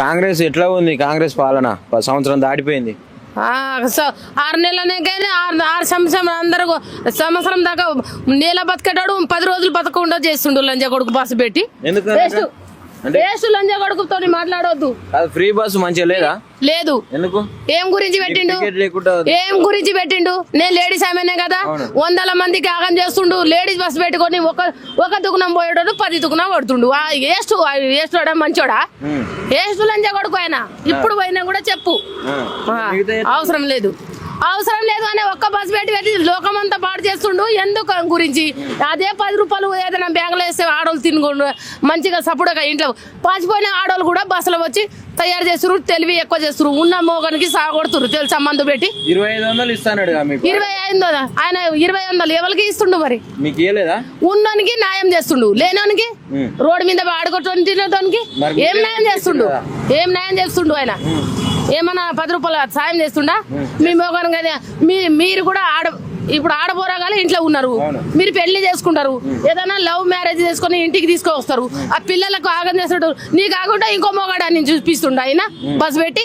కాంగ్రెస్ ఎట్లా ఉంది? కాంగ్రెస్ పాలన సంవత్సరం దాటిపోయింది. 6 నెలలనే కానీ 6 సంవత్సరం అందరూ సంవత్సరం దాకా నేల బతికేటాడు 10 రోజులు బతకుండా చేస్తుండు లంజ కొడుకు బస్సు పెట్టి. ఎందుకు లంజ కొడుకుతో మాట్లాడవద్దు. ఫ్రీ బస్సు మంచిగా లేదా? లేదు. ఎందుకు? ఏం గురించి పెట్టిండు? నేను లేడీస్ ఆమెనే కదా, 100 మందికి ఆగం చేస్తుండు. లేడీస్ బస్సు పెట్టుకొని ఒక దుకుణం పోయేటోడు 10 దుకుణం పడుతుండు. ఏస్టోడా మంచోడా? ఏస్టు లంజ కొడుకు ఆయన. ఇప్పుడు పోయినా కూడా చెప్పు. అవసరం లేదు అనే ఒక్క బస్సు పెట్టి లోకమంతా పాడు చేస్తుండు. ఎందుకు గురించి? అదే 10 రూపాయలు ఏదైనా బ్యాంకులో వేస్తే ఆడోళ్ళు తినుకుంటు మంచిగా సపోర్ట్గా ఇంట్లో పాచిపోయిన ఆడోళ్ళు కూడా బస్సులో వచ్చి తయారు చేస్తున్నారు. తెలివి ఎక్కువ చేస్తున్నారు. ఉన్న మోగానికి సాగొడుతున్నారు తెలుసా మందు పెట్టి. 2500 ఇస్తాడు 2500 ఆయన 2500 ఎవరికి ఇస్తుండు? మరి ఉన్నోనికి న్యాయం చేస్తుండు, లేనోనికి రోడ్డు మీద ఆడుకోవడానికి ఏం న్యాయం చేస్తుండు ఆయన? ఏమన్నా 10 రూపాయలు సాయం చేస్తుండా? మీ మోగాను కదా మీరు కూడా ఇప్పుడు ఆడబోరాగాలి ఇంట్లో ఉన్నారు. మీరు పెళ్లి చేసుకుంటారు, ఏదైనా లవ్ మ్యారేజ్ చేసుకుని ఇంటికి తీసుకొస్తారు. ఆ పిల్లలకు ఆగం చేస్తాడు. నీకు కాకుండా ఇంకో మోగాడు అని చూపిస్తుండ ఆయన బస్ పెట్టి.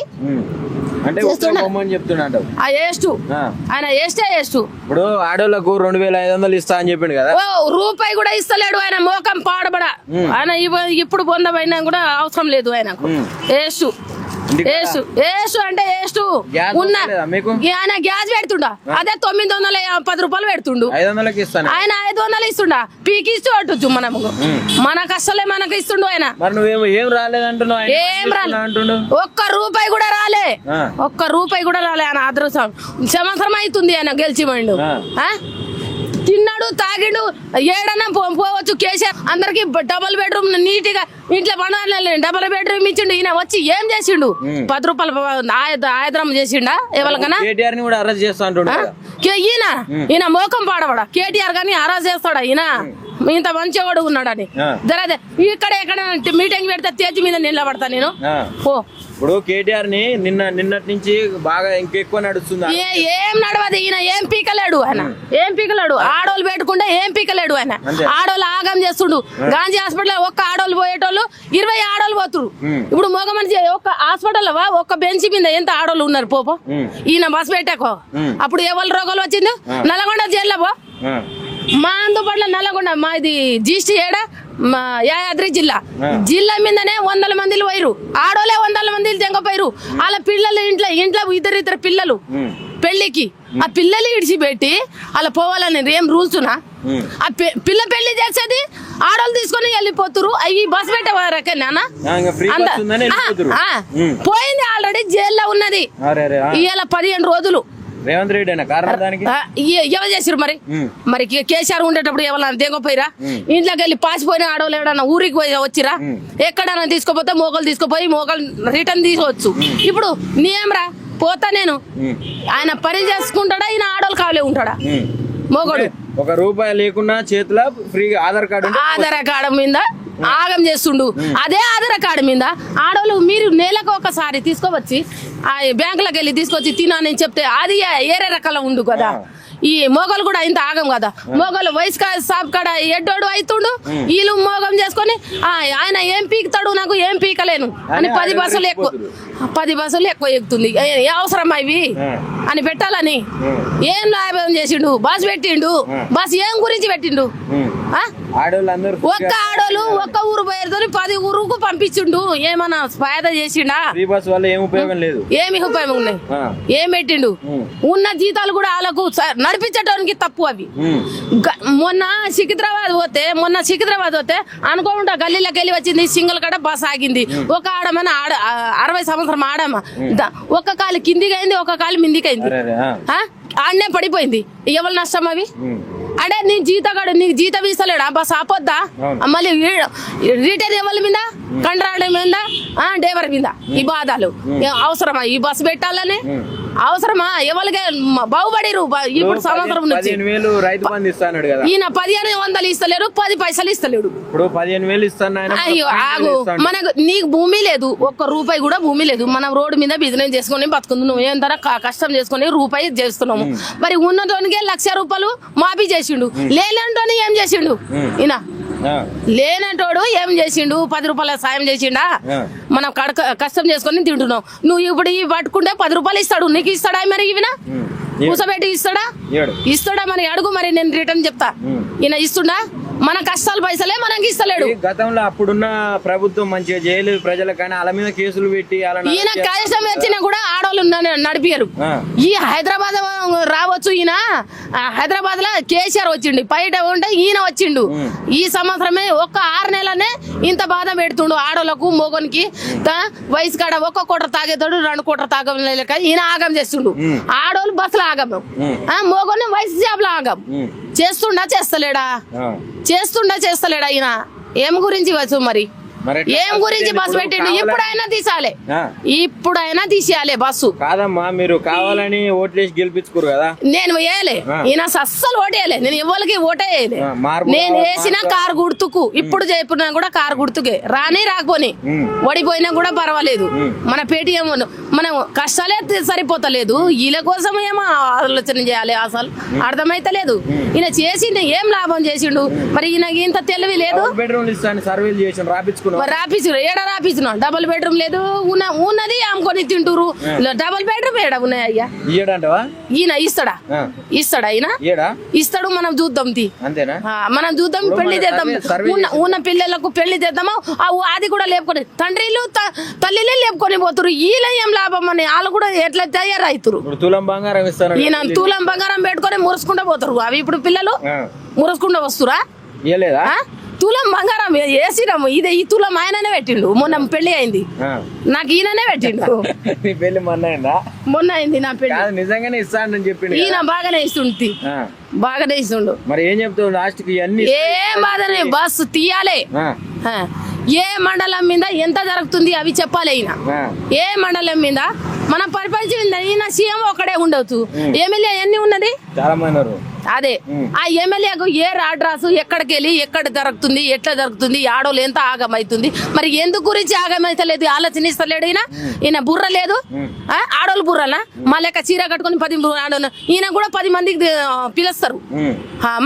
ఆయన ఇప్పుడు ఆడోళ్ళకు 2500 ఇస్తా అని చెప్పిండు కదా. రూపాయి కూడా ఇస్తలేడు ఆయన. మోకం పాడబడ ఆయన. ఇప్పుడు పొందమైనా కూడా అవసరం లేదు ఆయనకు. అంటే ఆయన గ్యాస్ పెడుతుండా, అదే 910 రూపాయలు పెడుతుండు. ఆయన 500 ఇస్తుండా. పీకి ఇస్తూ అటు మనకు అసలే మనకు ఇస్తుండు ఆయన. ఏం రాలేదు, ఒక్క రూపాయి కూడా రాలే. ఆయన అదృష్టం. సంవత్సరం అవుతుంది ఆయన గెలిచి పోయిండు. తిన్నాడు, తాగిండు, ఏడన్నా పోవచ్చు. కేసీఆర్ అందరికి డబుల్ బెడ్రూమ్ నీట్గా ఇంట్లో పండుగ డబుల్ బెడ్రూమ్ ఇచ్చిండు. ఈయన వచ్చి ఏం చేసిండు? 10 రూపాయలు ఆయుధం చేసిండా ఎవరికన్నా? ఈయన మోకం పాడవాడా? కేటీఆర్ గాని అరెస్ట్ చేస్తాడా? ఈయన ఇంత మంచివాడు ఉన్నాడని జరదే ఇక్కడ ఎక్కడ మీటింగ్ పెడితే తేజీ మీద నిలబడతా నేను. ఇప్పుడు కేటీఆర్ ని నిన్నటి నుంచి బాగా ఇంకెక్కువ నడుస్తుంది. ఏం నడవదు ఈయన. ఏం పీకలేడు. ఆడోళ్ళు పెట్టుకుంటే ఏం పీకలేడు ఆయన. ఆడోళ్ళు ఆగం చేస్తుండు. గాంధీ హాస్పిటల్ ఒక్క ఆడోళ్ళు పోయేటోళ్ళు 20 ఆడోళ్ళు పోతురు. ఇప్పుడు మగ మనిషి ఒక్క హాస్పిటల్ ఒక్క బెంచ్ మీద ఎంత ఆడోళ్ళు ఉన్నారు పోపో. ఈయన బస్ పెట్టాకో అప్పుడు ఎవరు రోగాలు వచ్చింది? నల్గొండ జైల్లో పో. మా అందుబాటులో నల్గొండ మా ఇది జీస్టీ ఏడా మా యాదాద్రి జిల్లా మీదనే 100 మందిలు పోయిరు. ఆడోలే 100 మందిలు తెంగపోయిరు. వాళ్ళ పిల్లలు ఇంట్లో ఇద్దరు పిల్లలు పెళ్లికి ఆ పిల్లలు ఇడిచిపెట్టి అలా పోవాలని ఏం రూల్స్నా? ఆ పిల్ల పెళ్లి చేసేది ఆడోళ్ళు తీసుకొని వెళ్ళిపోతురు. అవి బస్ పెట్టేవారకేనా? పోయింది ఆల్రెడీ జైల్లో ఉన్నది. ఇవాళ 15 రోజులు. రేవంత్ రెడ్డి ఎవరు చేసిరు మరి కేసీఆర్ ఉండేటప్పుడు ఎవరన్నా దేగపోయిరా? ఇంట్లోకి వెళ్ళి పాసిపోయిన ఆడవాళ్ళు ఎవడన్నా ఊరికి వచ్చిరా? ఎక్కడన్నా తీసుకోపోతే మోకలు తీసుకుపోయి మోకలు రిటర్న్ తీసుకోవచ్చు. ఇప్పుడు నీయేమరా పోతా నేను ఆయన పని చేసుకుంటాడా? ఈయన ఆడవాళ్ళు కావలే ఉంటాడా? మోగడు ₹1 లేకున్నా చేతిలో ఫ్రీగా ఆధార్ కార్డు మీద ఆగం చేస్తుండు. అదే ఆధార్ కార్డు మీద ఆడవాళ్ళు మీరు నెలకు ఒకసారి తీసుకోవచ్చి ఆ బ్యాంకులకు వెళ్ళి తీసుకొచ్చి తినని చెప్తే అది ఏరే రకాల ఉండు కదా. ఈ మోగలు కూడా ఇంత ఆగం కదా. మోగలు వయసు సాబ్ కాడ ఎడ్డోడు అవుతుండు. వీళ్ళు మోగం చేసుకొని ఆయన ఏం పీకుతాడు నాకు ఏం పీకలేను అని 10 బస్సులు ఎక్కువ ఎక్కుతుంది. అవసరం ఇవి అని పెట్టాలని ఏం లాభం చేసిండు? బస్ పెట్టిండు. బస్ ఏం గురించి పెట్టిండు? ఒక్క ఆడోళ్ళు ఒక్క ఊరు పోయేదో 10 ఊరుకు పంపించిండు. ఏమన్నా ఫాయదా చేసిండా? ఏమి ఉపయోగం ఉన్నాయి? ఏం పెట్టిండు? ఉన్న జీతాలు కూడా వాళ్ళకు నడిపించడానికి తప్పు. అవి మొన్న సికింద్రాబాద్ పోతే అనుకోకుండా గల్లీలోకి వెళ్ళి వచ్చింది. సింగిల్ కడ బస్ ఆగింది. ఒక ఆడమని 60 సంవత్సరం ఆడమా ఒక కాలు కిందికి అయింది, ఒక కాలు మిందికి అయింది. ఆడనే పడిపోయింది. ఎవరు నష్టం అవి? అడే నీకు జీతం ఇస్తలేడా? బస్ ఆపొద్దా? మళ్ళీ రిటైర్ ఎవరి మీద? కండరాడ మీద, డ్రైవర్ మీద ఈ బాధలు అవసరమా? ఈ బస్సు పెట్టాలని అవసరమా? ఎవరికి బాగుపడిరు? ఇప్పుడు సంవత్సరం నుంచి ఈయన 1500 ఇస్తలేరు, 10 పైసలు ఇస్తలేడు. అయ్యో ఆగు, మనకు నీకు భూమి లేదు, ₹1 కూడా భూమి లేదు. మనం రోడ్డు మీద బిజినెస్ చేసుకుని బతుకుంది. నువ్వు ఏం ధర కష్టం చేసుకుని రూపాయి చేస్తున్నాము. మరి ఉన్నతోనికే ₹1,00,000 మాఫీ చేసిండు. లేనంటోని ఏం చేసిండు ఈయన? లేనంటోడు ఏం చేసిండు 10 రూపాయల సాయం చేసిండా మనం కష్టం చేసుకొని తింటున్నావు నువ్వు ఇప్పుడు ఇవి పట్టుకుంటే 10 రూపాయలు ఇస్తాడు నీకు ఇస్తాడా మరి ఇవినా కూసబెట్టి ఇస్తాడా మరి అడుగు మరి నేను రిటర్న్ చెప్తా ఈయన ఇస్తుండా మన కష్టాలు పైసలే మనకి ఇస్తలేడు గతంలో అప్పుడున్న ప్రభుత్వం మంచిగా జైలు ప్రజలకైనా వాళ్ళ మీద కేసులు పెట్టి ఈయన కష్టం వచ్చినా కూడా ఆడవాళ్ళు నడిపారు ఈ హైదరాబాద్ రావచ్చు ఈయన హైదరాబాద్ లో కేసీఆర్ వచ్చిండు బయట ఉంటే ఈయన వచ్చిండు ఈ సంవత్సరమే ఒక్క 6 నెలనే ఇంత బాధ పెడుతుండు ఆడోళ్ళకు మోగోనికి వయసు కాడ 1 కోటర్ తాగేతాడు 2 కోటర్ తాగలేక ఈయన ఆగం చేస్తుండు ఆడోళ్ళు బస్సులో ఆగం మోగోని వయసు జాబ్లో ఆగం చేస్తుండా చేస్తలేడా ఈయన ఏం గురించి వచ్చు మరి ఏం గురించి బస్సు పెట్టిండు ఇప్పుడైనా తీసేయాలి బస్సు కాదమ్మా మీరు కావాలని ఓట్లేసి గెలిపించుకోరు కదా నేను వేయలే ఈయన అస్సలు ఓటేయలే నేను ఎవరికి ఓటేయలే నేను వేసిన కారు గుర్తుకు ఇప్పుడు చెప్పినా కూడా కారు గుర్తుకే రాకపోని ఓడిపోయినా కూడా పర్వాలేదు మన పేటీఎం మనం కష్టాలే సరిపోతలేదు వీళ్ళ కోసం ఏమో ఆలోచన చేయాలి అసలు అర్థమైతలేదు ఈయన చేసిండు ఏం లాభం చేసిండు మరి ఈయన ఇంత తెలివి లేదు రాపించు డబుల్ బెడ్రూమ్ లేదు ఉన్నది అమ్ముకొని తింటూరు డబుల్ బెడ్రూమ్ ఏడా ఉన్నాయి అయ్యా ఈయన ఇస్తాడా ఈయన ఇస్తాడు మనం చూద్దాం మనం చూద్దాం పెళ్లి చేద్దాం ఉన్న పిల్లలకు పెళ్లి చేద్దామా అది కూడా లేపుకొని తండ్రిలు తల్లిలే లేపుకొని పోతురు వీళ్ళ ఏం లాభం అని వాళ్ళు కూడా ఎట్లా తయారవుతారు ఈయన తులం బంగారం పెట్టుకొని మురుసుకుంటూ పోతారు అవి ఇప్పుడు పిల్లలు మురుసుకుంటూ వస్తురా తులం బంగారం వేసినాము ఇదే ఈ తులం ఆయననే పెట్టిండు మొన్న పెళ్లి అయింది నాకు ఈయననే పెట్టిండు మొన్న అయింది నా పెళ్లి నిజంగానే ఇస్తానని చెప్పి ఈయన బాగానే ఇస్తుండు మరి ఏం చెప్తావు లాస్ట్ కి ఏం బాధనే బస్సు తీయాలి ఏ మండలం మీద ఎంత జరుగుతుంది అవి చెప్పాలి ఈయన ఏ మండలం మీద మన పరిపాలించింది ఈయన సీఎం ఒకడే ఉండొచ్చు ఎమ్మెల్యే ఎన్ని ఉన్నది చాలా మంది అదే ఆ ఎమ్మెల్యేకు ఏ రాడ్రాసు ఎక్కడికి వెళ్ళి ఎక్కడ జరుగుతుంది ఎట్లా జరుగుతుంది ఆడోళ్ళు ఎంత ఆగమైతుంది మరి ఎందుకు గురించి ఆగమైతలేదు ఆలోచనిస్తలేడు ఈయన బుర్ర లేదు ఆడోళ్ళు బుర్రనా మా లెక్క చీర కట్టుకుని 10 ఆడోళ్ళు ఈయన కూడా 10 మందికి పిలుస్తారు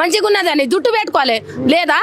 మంచిగా ఉన్నది అని జుట్టు పెట్టుకోవాలి లేదా